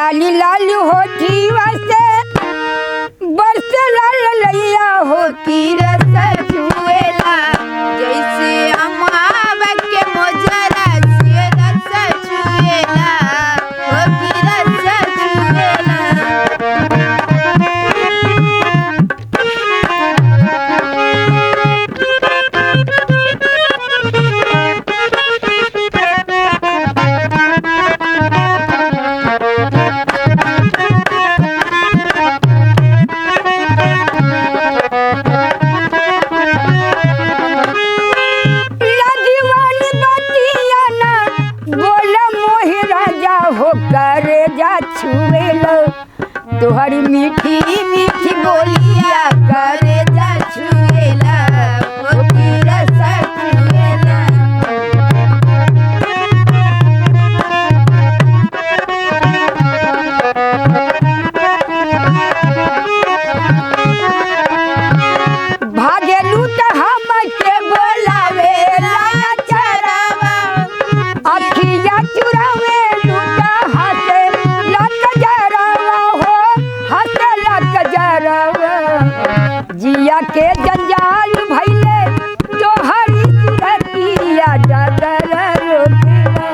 लाली लाली होठी वसे बरस लाल लैया हो की रस चुएला जैसे अमावा के मोजरा से रस चुएला हो की रस चुएला। करे जा छुएलो तोहरी मीठी मीठी बोलिया करे जा छुएला हो की रस चुएला। भागेलू त हम के बोलावे लाया चरावा अखिया चुरावे लूटा हसे लक जरावा हो हसे लक जरावा जिया के जंजाल भइले तोहरी सुरतिया डगर रोकेला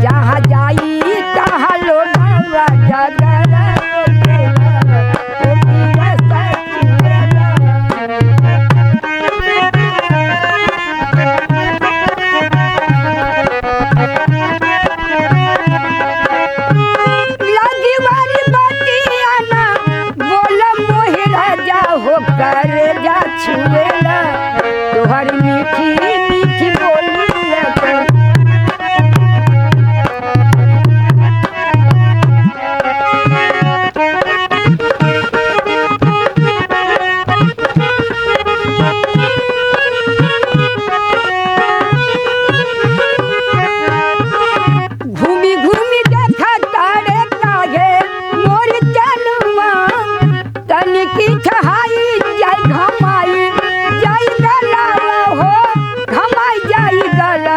जहाँ जाई तहाँ लोटावा डगर रोकेला ओ की रस चुएला। लागी वाली बातिया ना बोल मोहि राजा हो करे जा छुएला तोहरी मीठी मीठी बोलिया घूमी घूमी देखा तारे काहे मोर चनुमा तनिकी